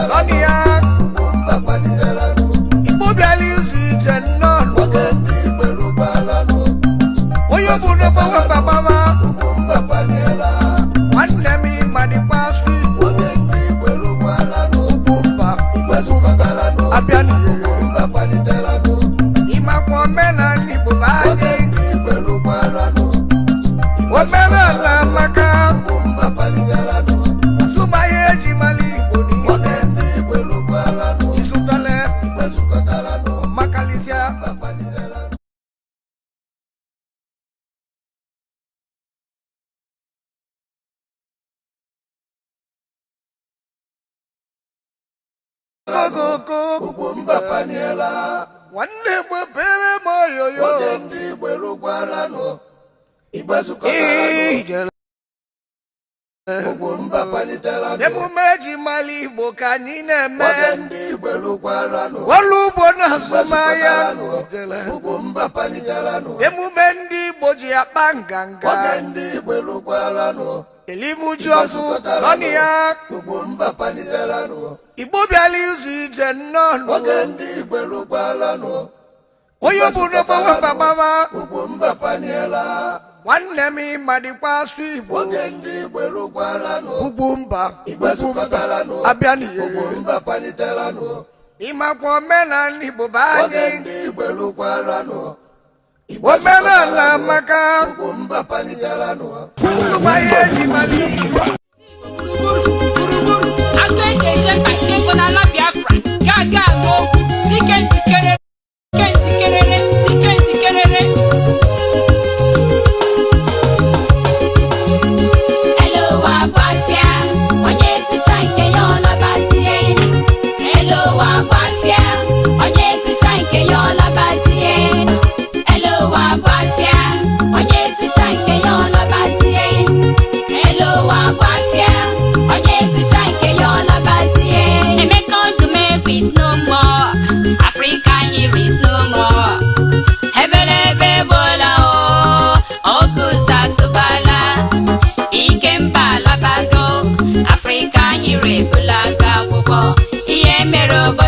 Lonia Ugwumba Panitelano Igbo Belize Tenon Wagendi Belubalano Oyo Buno Bawa Baba Ugwumba Panela Wanemi Manipasu Wagendi Belubalano Ugwumba Igbezukatalano Abiani Ugwumba Panitelano Imakwa Mena Nibubaji Wagendi Belubalano Wamena La Maka Ugwumba Panitelano Sumaye Jimali Boni Wagendi Belubalano Isutale Igbezukatalano Makalisia Panitelano Ugwumba Panela Wanne Bele Moyo Wagendi Belubalano Igbezukatalano Ugwumba Panitelano Demu meji mali bokanine me Wagendi Belubalano Walubo na sumaya Ugwumba Panitelano Demu mendi boji apanganga Wagendi Belubalano Elimu jofu Lonia Ugwumba Panitelano Igbo Belize Tenon Wagendi Belubalano Oyo Buno Bawa Baba Ugwumba Panela Wanemi Manipasu Wagendi Belubalano Ugwumba Igbezukatalano Abiani Ugwumba Panitelano Imakwa Mena Nibubaji Wagendi Belubalano Wamena La Maka Ugwumba Panitelano Sumaye Jimali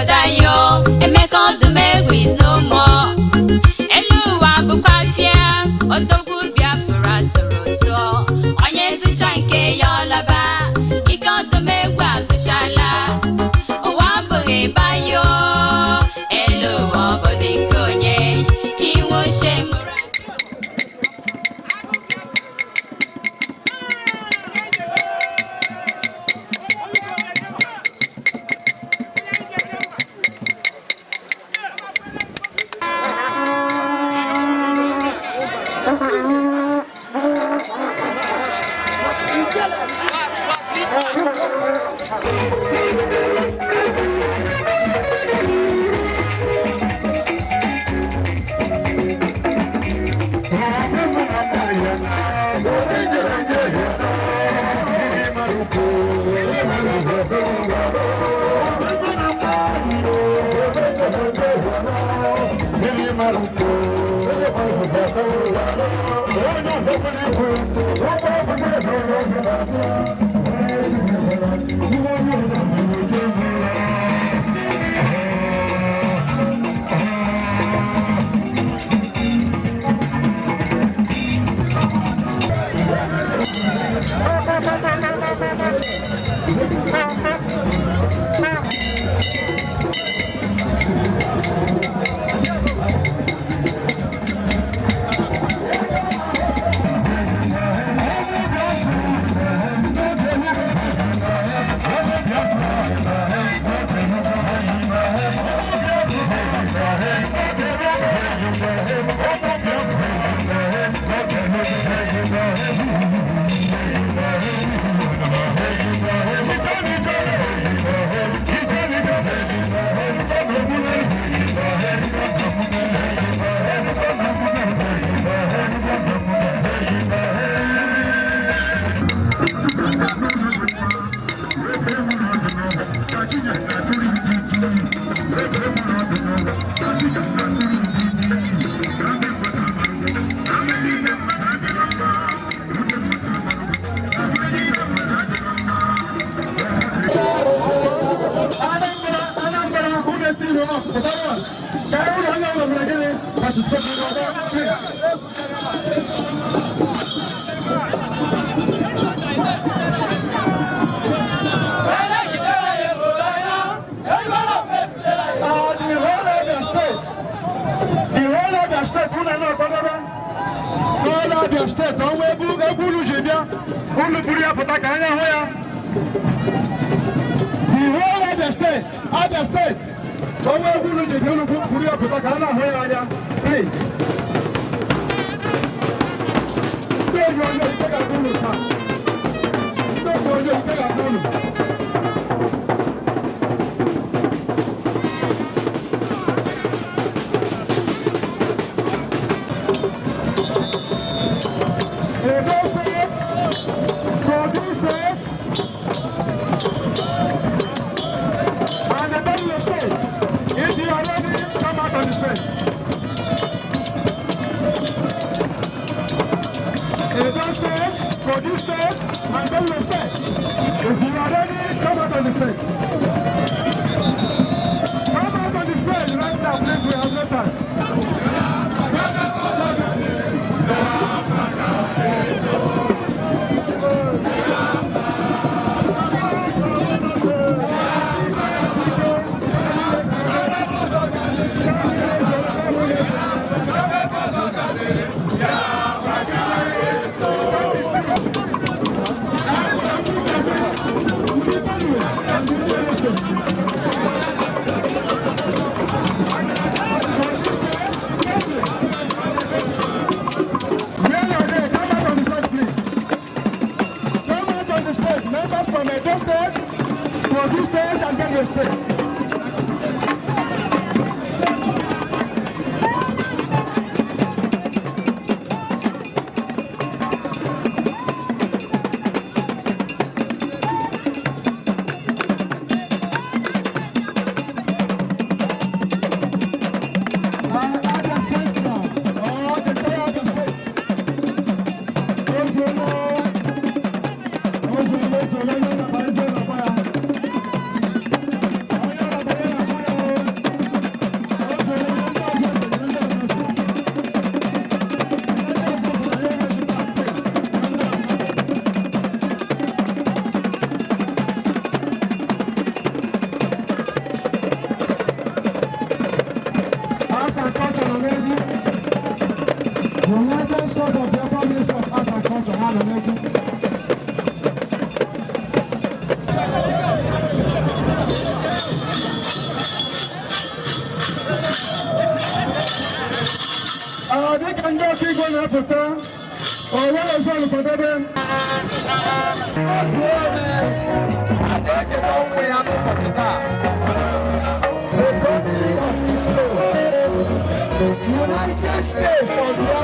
Chukwuemeka Odumegwu is no more. Eluwa bukwafia, Odogwu Biafra sorozo. Onye zicha nke ya olaba, Ike Odumegwu azichala. Owa bughi bayo, Eluwa bodinko onye, Iwo shemura. Please. United States of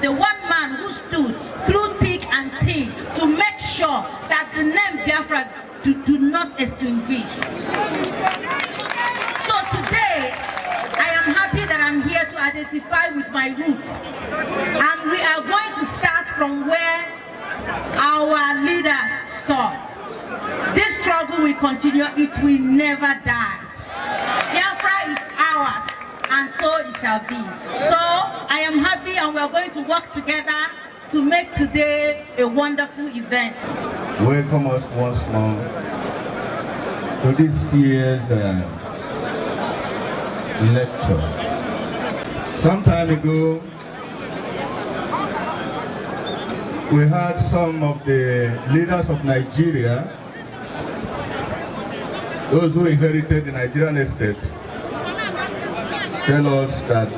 The one man who stood through thick and thin to make sure that the name Biafra do not extinguish. So today, I am happy that I'm here to identify with my roots. And we are going to start from where our leaders start. This struggle will continue, it will never die. Biafra is ours, and so it shall be. So I am happy, and we are going to work together to make today a wonderful event. Welcome us once more to this year's lecture. Some time ago, we had some of the leaders of Nigeria, those who inherited the Nigerian estate, tell us that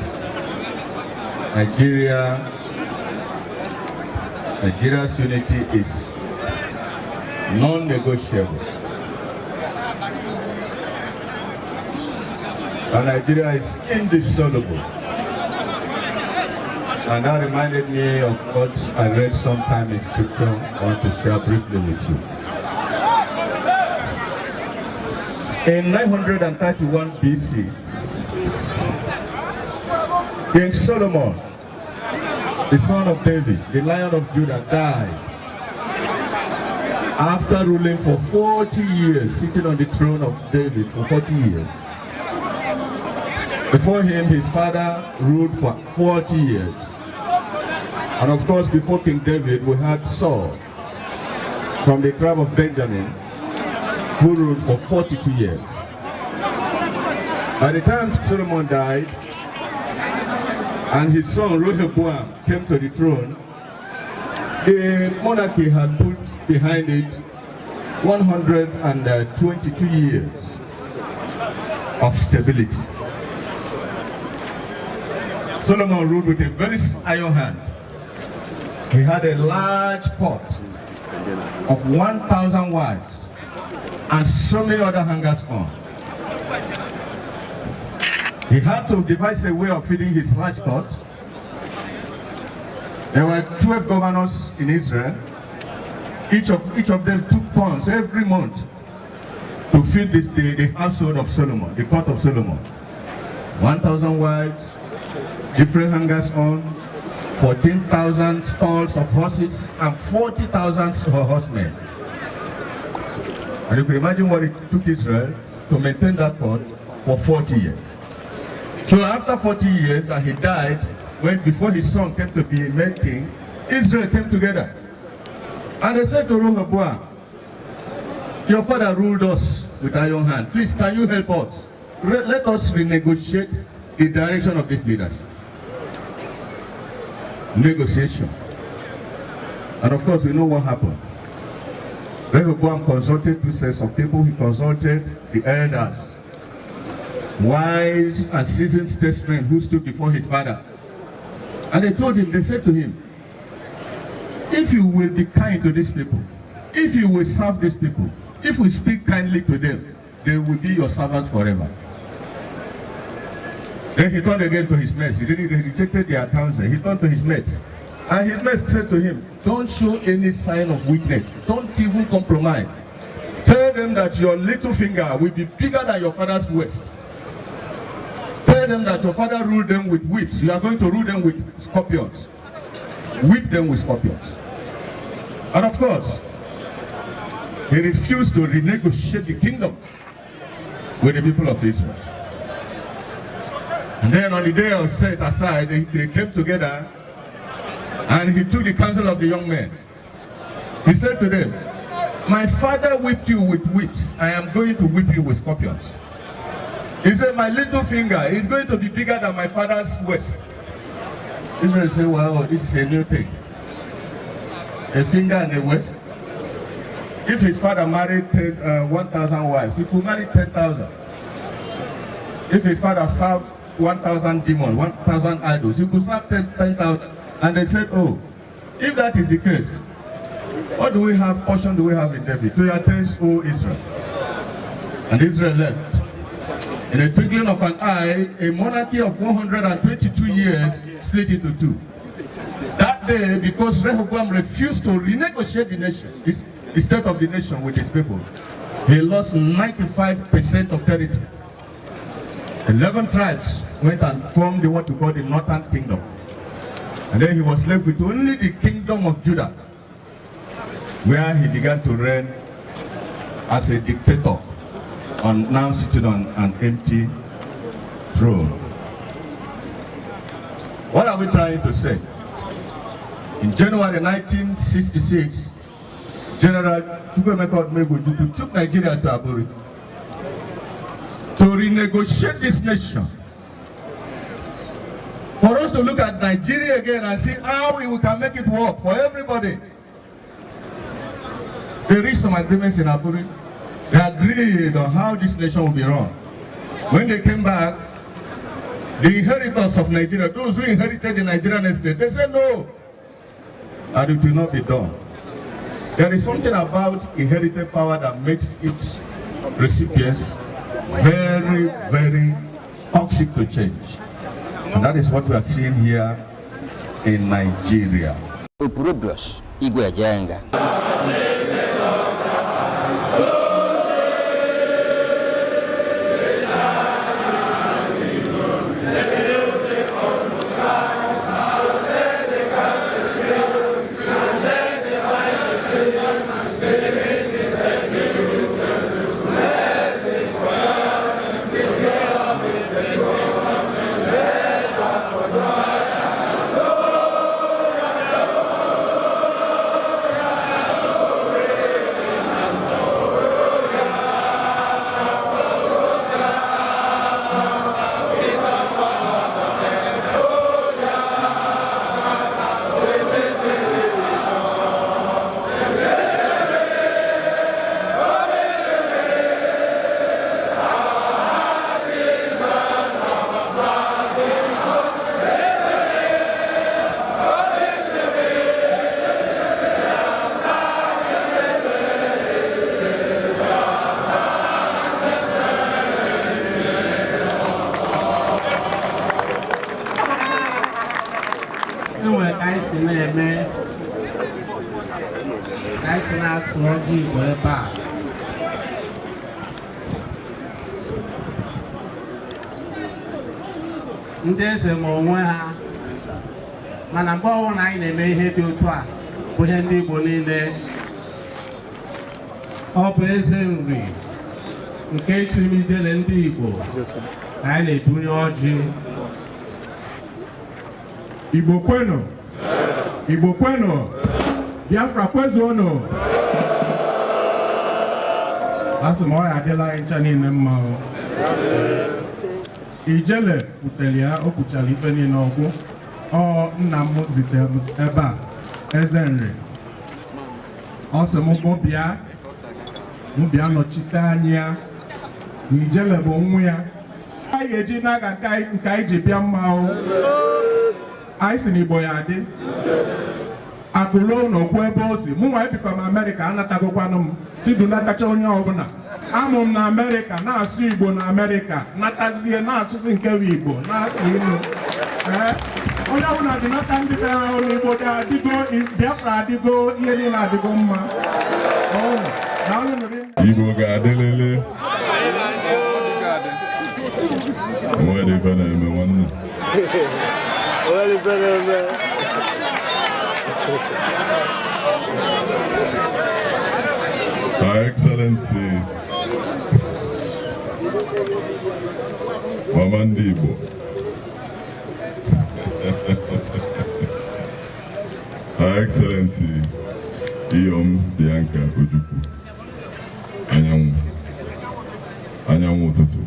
Nigeria's unity is non-negotiable. And Nigeria is indissoluble. And that reminded me of what I read sometime in scripture I want to share briefly with you. In 931 BC, King Solomon, the son of David, the Lion of Judah, died after ruling for 40 years, sitting on the throne of David for 40 years. Before him, his father ruled for 40 years. And of course, before King David, we had Saul from the tribe of Benjamin, who ruled for 42 years. By the time Solomon died, and his son Rehoboam came to the throne, the monarchy had put behind it 122 years of stability. Solomon ruled with a very iron hand. He had a large pot of 1,000 wives and so many other hangers on. He had to devise a way of feeding his large pot. There were 12 governors in Israel. Each of them took pounds every month to feed the household of Solomon, the court of Solomon. 1,000 wives, different hangers on, 14,000 stalls of horses, and 40,000 horsemen. And you can imagine what it took Israel to maintain that pot for 40 years. So after 40 years, and he died, before his son came to be made king, Israel came together. And they said to Rehoboam, your father ruled us with iron hand. Please, can you help us? Let us renegotiate the direction of this leadership. Negotiation. And of course, we know what happened. Rehoboam consulted two sets of people. He consulted the elders wise and seasoned statesmen who stood before his father. And they told him, they said to him, if you will be kind to these people, if you will serve these people, if we speak kindly to them, they will be your servants forever. Then he turned again to his mates. He rejected their counsel. He turned to his mates. And his mates said to him, don't show any sign of weakness. Don't even compromise. Tell them that your little finger will be bigger than your father's waist. Tell them that your father ruled them with whips. You are going to rule them with scorpions. Whip them with scorpions. And of course, he refused to renegotiate the kingdom with the people of Israel. And then on the day of set aside, they came together and he took the counsel of the young men. He said to them, my father whipped you with whips. I am going to whip you with scorpions. He said, my little finger is going to be bigger than my father's waist. Israel said, well, this is a new thing. A finger and a waist. If his father married 1,000 wives, he could marry 10,000. If his father served 1,000 demons, 1,000 idols, he could serve 10,000. And they said, oh, if that is the case, what do we have, portion do we have in David? To your taste, O Israel. And Israel left. In a twinkling of an eye, a monarchy of 122 years split into two. That day, because Rehoboam refused to renegotiate the nation, the state of the nation with his people, he lost 95% of territory. 11 tribes went and formed what we call the Northern Kingdom. And then he was left with only the kingdom of Judah, where he began to reign as a dictator, now sitting on an empty throne. What are we trying to say? In January 1966, General Chukwuemeka Odumegwu Ojukwu took Nigeria to Aburi to renegotiate this nation. For us to look at Nigeria again and see how we can make it work for everybody. They reached some agreements in Aburi. They agreed on how this nation will be run. When they came back, the inheritors of Nigeria, those who inherited the Nigerian estate, they said no, and it will not be done. There is something about inherited power that makes its recipients very, very toxic to change. And that is what we are seeing here in Nigeria. Ndeze onwe ha mana mgbe ọwụ na anyị na-eme ihe dị otu a bụ ihe ndị Igbo niile ọ bụ eze nri nke echiri ijele ndị Igbo ka anyị na-ebunye ọjị. Igbo kwenu, Igbo kwenu, Biafra kwezuonu. Asị m ọ ya adịla anyị ncha niile mma. Ijele butere ya, o kwuchara ife niile ọgwụ. Ọ nna m zitere ebe a, eze nri. Ọ sị m bịa nọchite anya ya. Ijele bụ nwa ya. anyị eji n'aka nke anyị ji bịa mma o. Anyị si n'Igbo ya adị. Akụlo n'okwu ebe o si. Mụ nwa ebikwa m Amerịka anatagokwanụ m. Tidu natacha onye ọbụla. Amụ m na Amerịka na-asụ Igbo na Amerịka. Natazie na-asụsụ nke bụ Igbo na-akụ ilu. Onye ọbụla dị nata ndị be ahụ n'Igbo dị adịgo Biafra adịgo ihe niile adịgo mma. Igbo ga-adịlele. Nwere ife na-eme nwanne. Her Excellency Mama ndị Igbo. Her Excellency Iyom Bianca Ojukwu. Anyanwụ ụtụtụ.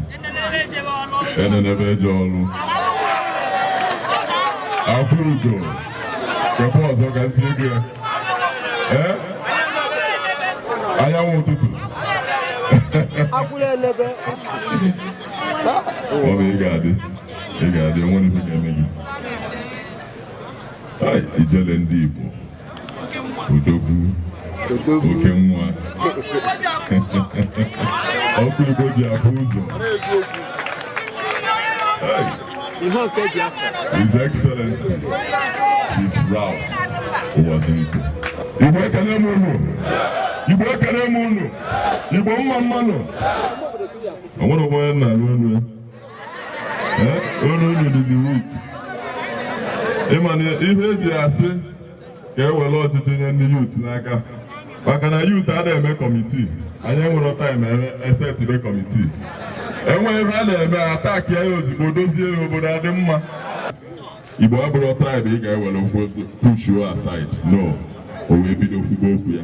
Enenebe eje ọrụ. Akwụrugo. Kekwa ọzọ ka ntị ego ya. Anyanwụ ụtụtụ. Ọ bụ ị ga-adị onwere ife ga-eme gị. Ijele ndị Igbo. Odogwu. Oke nwa. Ọkụ Igbo ji abụ ụzọ. His Excellency Chief Ralph was in Igbo. Igbo ekene m unu. Igbo ekene m unu. Igbo mma mmanụ. I want to wear na unu. Unu dị the week. Ịmana ihe eji asị ka ewere ọtụtụ nye ndị youth n'aka. Maka na youth a na-eme kọmitii. Anyị nwere time esetibe kọmitii. Enwe ebe a na-eme ataki ya ozugbo dozie ya obodo adị mma. Igbo abụrụ tribe ị ga-ewere okwu push aside. No. O wee bido kwugo okwu ya.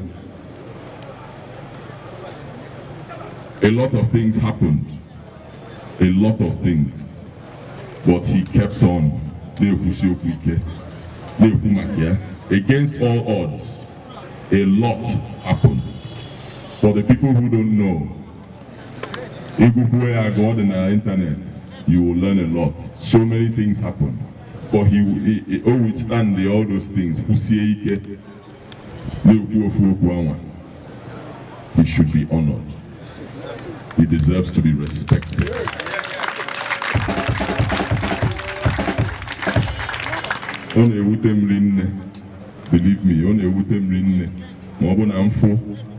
A lot of things happened. A lot of things. But he kept on. Na-ekwusi okwu ike. Na-ekwu maka ya. Against all odds. A lot happened. For the people who don't know, on the internet, you will learn a lot. So many things happen. But he always stand all those things. He should be honored. He deserves to be respected. Believe me,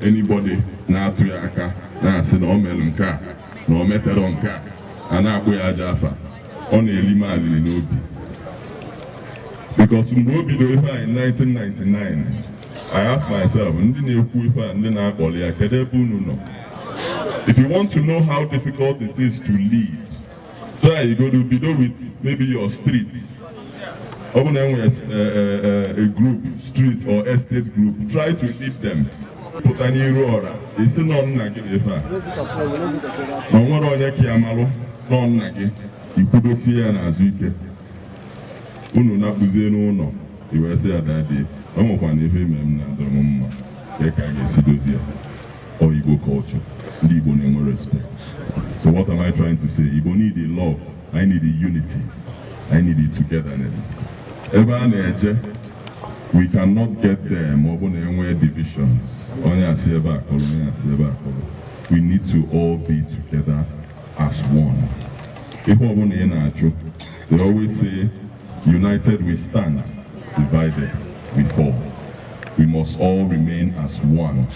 anybody na-atụ ya aka na-asị na o mere nke a na o metere nke a na-akpụ ya aja afa, ọ na-eli m alili n'obi. Because mgbe o bidoro ife a in 1999, I asked myself, ndị na-ekwu ife a ndị na-akpọli ya kedu ebe unu nọ? If you want to know how difficult it is to lead, try you go to bido with maybe your street. Open a group, street or estate group, try to lead them. Put an error. It's not negative. No one on your Kiamalo, non nagi. You could see an Azuke. Uno Napuzeno, no. You were say that day. I'm of one of him and the Mumma. Sidozia. Or Igbo culture. Igbo name respect. So, what am I trying to say? Igbo need a love. I need a unity. I need a togetherness. We cannot get there more division. We need to all be together as one. They always say, united we stand, divided we fall. We must all remain as one.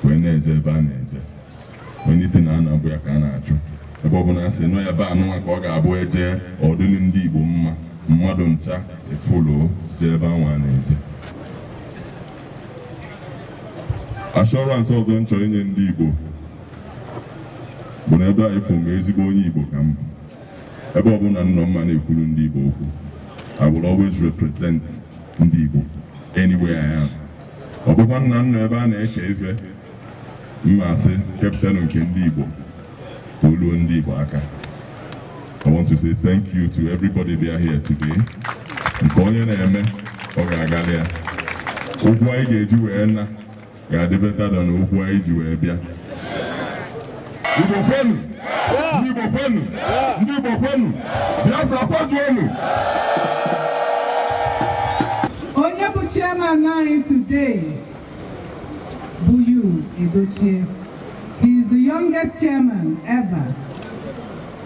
Anything ANAMBRA can say, no, you're bad, no, or doing the Igbo mmadụ ncha efolo ebe anwa na-eje. Assurance ọzọ nchọ inye ndị Igbo bụ na ebe a efu m ezigbo onye Igbo ka m. Ebe ọbụla nnọ mma na-ekwuru ndị Igbo okwu. I will always represent ndị Igbo anywhere I am. Ọ bụkwa nna ebe a na-eke ife mma asị kapịtanụ nke ndị Igbo oluo ndị Igbo aka. I want to say thank you to everybody there here today. Nke na-eme ọ ga-agalị ya. Okwu anyị ga-eji wee na ga-adị better than okwu anyị ji wee bịa. Igbo kwenu! Igbo kwenu. Igbo kwenu. Biafra kwenu. Onye bụ chairman anyị today, Buyu Edochie. He is the youngest chairman ever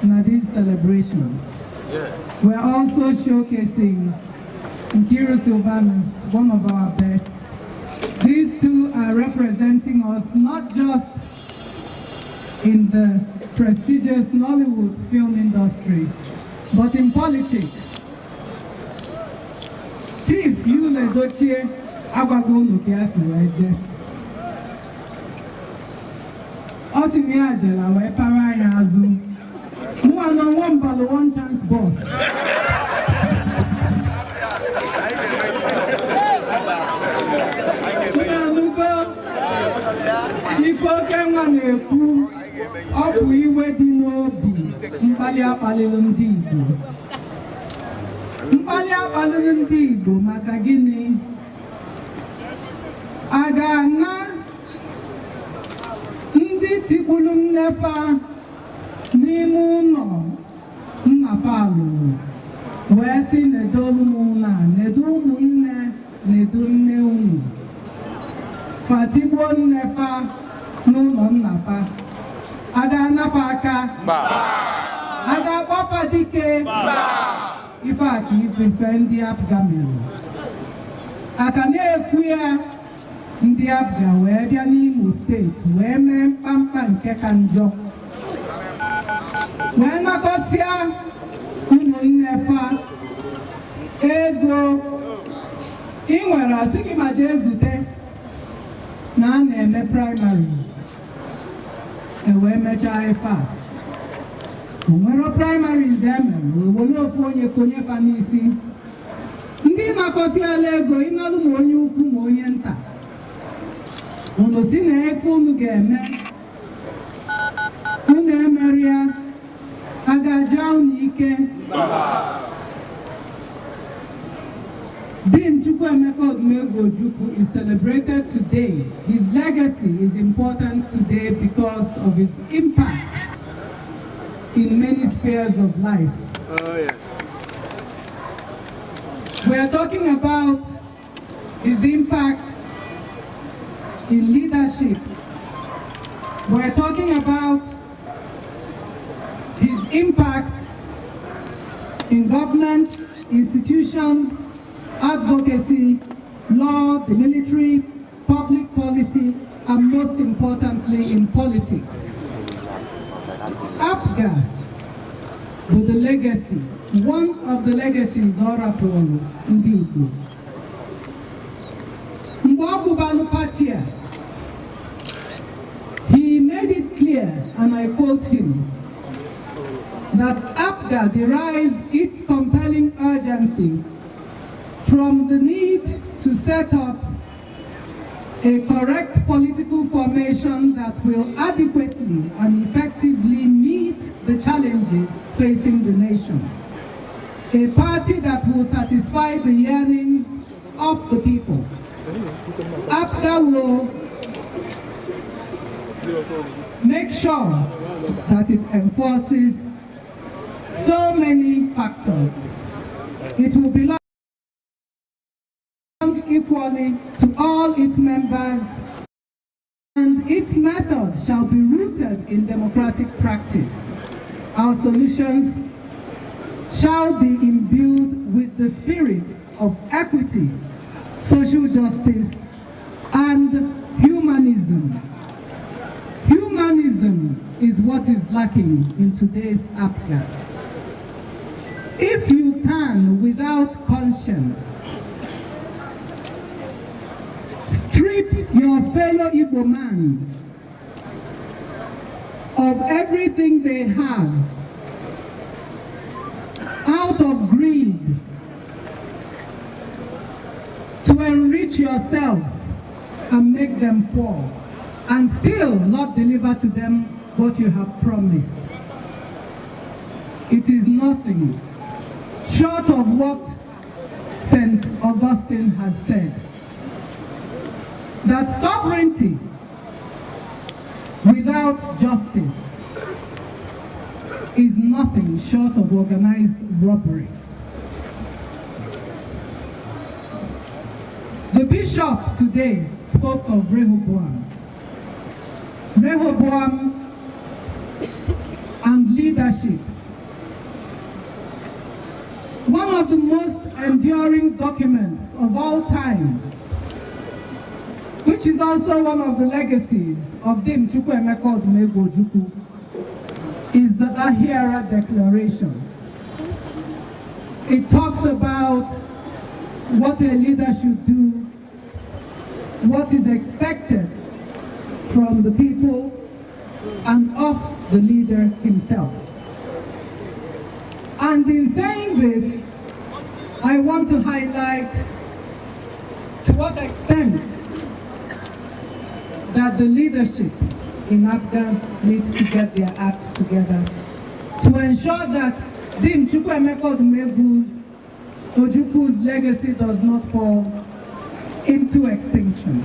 in these celebrations. We're also showcasing Nkiru Silvanus, one of our best. These two are representing us not just in the prestigious Nollywood film industry, but in politics. Chief Yule Dochie Agwagono Kiasiweje. Osimi Ajela we para yazu. Mu ano one ball one chance boss. Ifo kenwa na-ekwu ọ bụ iwe dị n'obi mkpali akpaliri ndị Igbo. Mkpali akpaliri ndị Igbo maka gịnị? A ga-ana ndị tikpuru nnefa n'ime ụlọ nnafa alụrụ wee sị nedo ụmụnna, nedo ụmụnne, nedo nne unu. Fatigbuo nnefa n'ụlọ nnafa. A ga-anapụ aka. A ga-akpọpa dike. Ife a ka ife ndị Afga mere. Aka na-ekwu ya, ndị Afga wee bịa n'Imo steeti wee mee mkpamkpa nke ka njọ. Wee nakọsịa ụmụnne fa ego. Ị nwere asị gị ma jee zute na a na-eme primaries. Wee mechaa ife a. O nwere primaries emere, were ofu onye konye fa n'isi. Ndị nakọsịala ego ịnalụ ma onye ukwu ma onye nta. Unu si na efe unu ga-eme. Unu emere ya, a ga-aja unu ike. Dean Chukwuemeka Odumegwu Ojukwu is celebrated today. His legacy is important today because of his impact in many spheres of life. Oh, yes. We are talking about his impact in leadership. We are talking about his impact in government, institutions, advocacy, law, the military, public policy, and most importantly, in politics. APGA, with the legacy, one of the legacies Orapolo indeed. Mwabubalu Patia, he made it clear, and I quote him, that APGA derives its compelling urgency from the need to set up a correct political formation that will adequately and effectively meet the challenges facing the nation. A party that will satisfy the yearnings of the people. APGA will make sure that it enforces so many factors. It will belong equally to all its members, and its methods shall be rooted in democratic practice. Our solutions shall be imbued with the spirit of equity, social justice, and humanism. Humanism is what is lacking in today's APGA. If you can, without conscience, strip your fellow Igbo man of everything they have out of greed to enrich yourself and make them poor, and still not deliver to them what you have promised. It is nothing short of what St. Augustine has said, that sovereignty without justice is nothing short of organized robbery. The bishop today spoke of Rehoboam. Rehoboam and leadership. One of the most enduring documents of all time, which is also one of the legacies of Dame Chukwuemeka Odumegwu Ojukwu, is the Ahira Declaration. It talks about what a leader should do, what is expected from the people and of the leader himself. And in saying this, I want to highlight to what extent that the leadership in APGA needs to get their act together to ensure that Dame Chukwuemeka Odumegwu Ojukwu's legacy does not fall into extinction.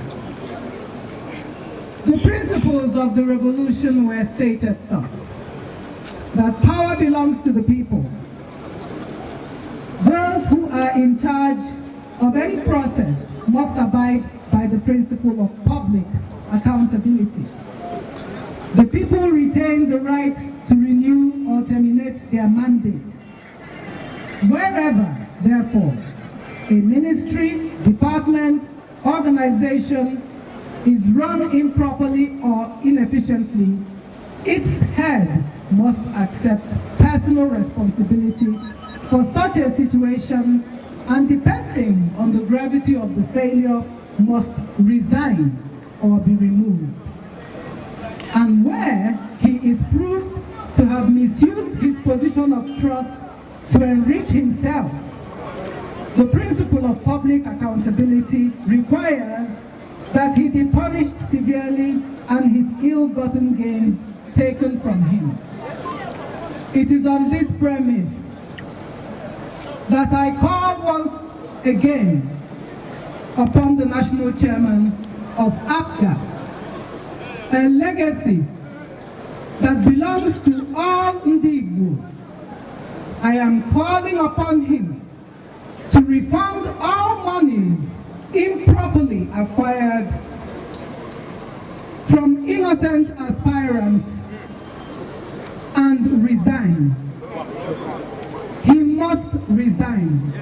The principles of the revolution were stated thus: that power belongs to the people. Those who are in charge of any process must abide by the principle of public accountability. The people retain the right to renew or terminate their mandate. Wherever, therefore, a ministry, department, organization is run improperly or inefficiently, its head must accept personal responsibility for such a situation, and depending on the gravity of the failure, must resign or be removed. And where he is proved to have misused his position of trust to enrich himself, the principle of public accountability requires that he be punished severely and his ill-gotten gains taken from him. It is on this premise that I call once again upon the national chairman of APGA, a legacy that belongs to all Igbo. I am calling upon him to refund all monies improperly acquired from innocent aspirants and resign. He must resign.